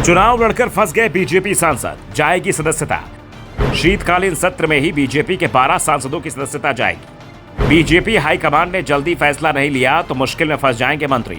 चुनाव लड़कर फंस गए बीजेपी सांसद, जाएगी सदस्यता। शीतकालीन सत्र में ही बीजेपी के 12 सांसदों की सदस्यता जाएगी। बीजेपी हाईकमान ने जल्दी फैसला नहीं लिया तो मुश्किल में फंस जाएंगे मंत्री।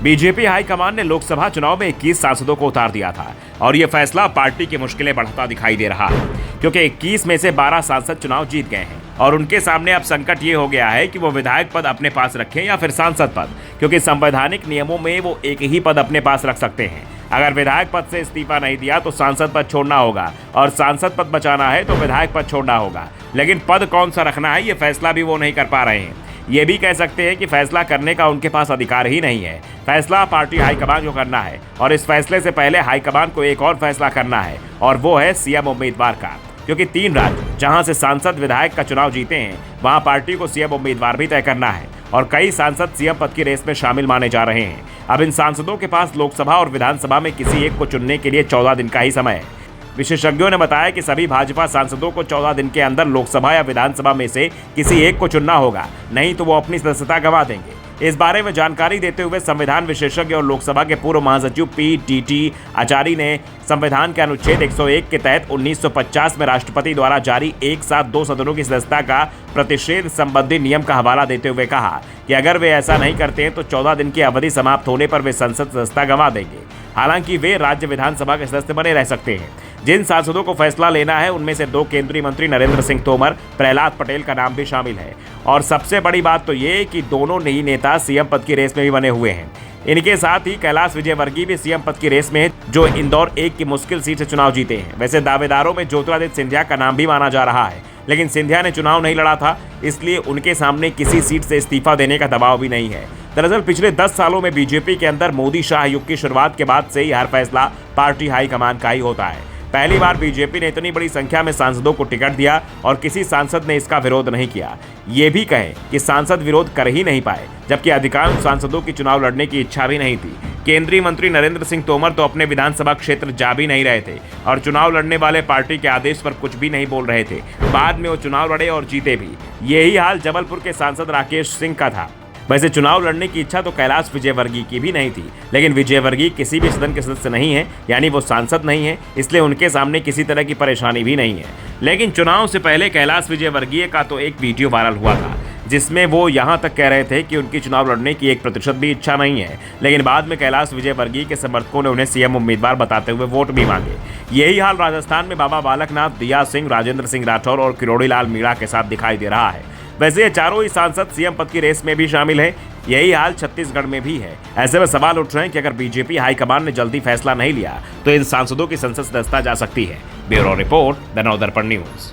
बीजेपी हाईकमान ने लोकसभा चुनाव में 21 सांसदों को उतार दिया था और यह फैसला पार्टी की मुश्किलें बढ़ाता दिखाई दे रहा है, क्योंकि 21 में से 12 सांसद चुनाव जीत गए हैं और उनके सामने अब संकट ये हो गया है कि वो विधायक पद अपने पास रखें या फिर सांसद पद, क्योंकि संवैधानिक नियमों में वो एक ही पद अपने पास रख सकते हैं। अगर विधायक पद से इस्तीफा नहीं दिया तो सांसद पद छोड़ना होगा और सांसद पद बचाना है तो विधायक पद छोड़ना होगा, लेकिन पद कौन सा रखना है ये फैसला भी वो नहीं कर पा रहे हैं। ये भी कह सकते हैं कि फैसला करने का उनके पास अधिकार ही नहीं है। फैसला पार्टी हाईकमान को करना है और इस फैसले से पहले हाईकमान को एक और फैसला करना है और वो है सीएम उम्मीदवार का, क्योंकि 3 राज्य जहां से सांसद विधायक का चुनाव जीते हैं वहां पार्टी को सीएम उम्मीदवार भी तय करना है और कई सांसद सीएम पद की रेस में शामिल माने जा रहे हैं। अब इन सांसदों के पास लोकसभा और विधानसभा में किसी एक को चुनने के लिए 14 दिन का ही समय है। विशेषज्ञों ने बताया कि सभी भाजपा सांसदों को 14 दिन के अंदर लोकसभा या विधानसभा में से किसी एक को चुनना होगा, नहीं तो वो अपनी सदस्यता गंवा देंगे। इस बारे में जानकारी देते हुए संविधान विशेषज्ञ और लोकसभा के पूर्व महासचिव पी आचार्य ने संविधान के अनुच्छेद 101 के तहत 1950 में राष्ट्रपति द्वारा जारी एक साथ 2 सदनों की सदस्यता का प्रतिषेध संबंधी नियम का हवाला देते हुए कहा कि अगर वे ऐसा नहीं करते हैं तो 14 दिन की अवधि समाप्त होने पर वे संसद सदस्यता गंवा देंगे। हालांकि वे राज्य विधानसभा के सदस्य बने रह सकते हैं। जिन सांसदों को फैसला लेना है उनमें से 2 केंद्रीय मंत्री नरेंद्र सिंह तोमर, प्रहलाद पटेल का नाम भी शामिल है और सबसे बड़ी बात तो ये कि दोनों नई नेता सीएम पद की रेस में भी बने हुए हैं। इनके साथ ही कैलाश विजयवर्गीय भी सीएम पद की रेस में है, जो इंदौर 1 की मुश्किल सीट से चुनाव जीते हैं। वैसे दावेदारों में ज्योतिरादित्य सिंधिया का नाम भी माना जा रहा है, लेकिन सिंधिया ने चुनाव नहीं लड़ा था, इसलिए उनके सामने किसी सीट से इस्तीफा देने का दबाव भी नहीं है। दरअसल पिछले 10 सालों में बीजेपी के अंदर मोदी शाह युग की शुरुआत के बाद से ही हर फैसला पार्टी हाईकमान का ही होता है। पहली बार बीजेपी ने इतनी बड़ी संख्या में सांसदों को टिकट दिया और किसी सांसद ने इसका विरोध नहीं किया। ये भी कहें कि सांसद विरोध कर ही नहीं पाए, जबकि अधिकांश सांसदों की चुनाव लड़ने की इच्छा भी नहीं थी। केंद्रीय मंत्री नरेंद्र सिंह तोमर तो अपने विधानसभा क्षेत्र जा भी नहीं रहे थे और चुनाव लड़ने वाले पार्टी के आदेश पर कुछ भी नहीं बोल रहे थे। बाद में वो चुनाव लड़े और जीते भी। यही हाल जबलपुर के सांसद राकेश सिंह का था। वैसे चुनाव लड़ने की इच्छा तो कैलाश विजयवर्गीय की भी नहीं थी, लेकिन विजयवर्गीय किसी भी सदन के सदस्य नहीं है, यानी वो सांसद नहीं है, इसलिए उनके सामने किसी तरह की परेशानी भी नहीं है। लेकिन चुनाव से पहले कैलाश विजयवर्गीय का तो एक वीडियो वायरल हुआ था जिसमें वो यहाँ तक कह रहे थे कि उनकी चुनाव लड़ने की 1% भी इच्छा नहीं है, लेकिन बाद में कैलाश विजयवर्गीय के समर्थकों ने उन्हें सीएम उम्मीदवार बताते हुए वोट भी मांगे। यही हाल राजस्थान में बाबा बालकनाथ, दिया सिंह, राजेंद्र सिंह राठौर और किरोड़ी लाल मीणा के साथ दिखाई दे रहा है। वैसे ये चारों ही सांसद सीएम पद की रेस में भी शामिल है। यही हाल छत्तीसगढ़ में भी है। ऐसे में सवाल उठ रहे हैं कि अगर बीजेपी हाईकमान ने जल्दी फैसला नहीं लिया तो इन सांसदों की संसद सदस्यता जा सकती है। Bureau report, the Navdarpan news.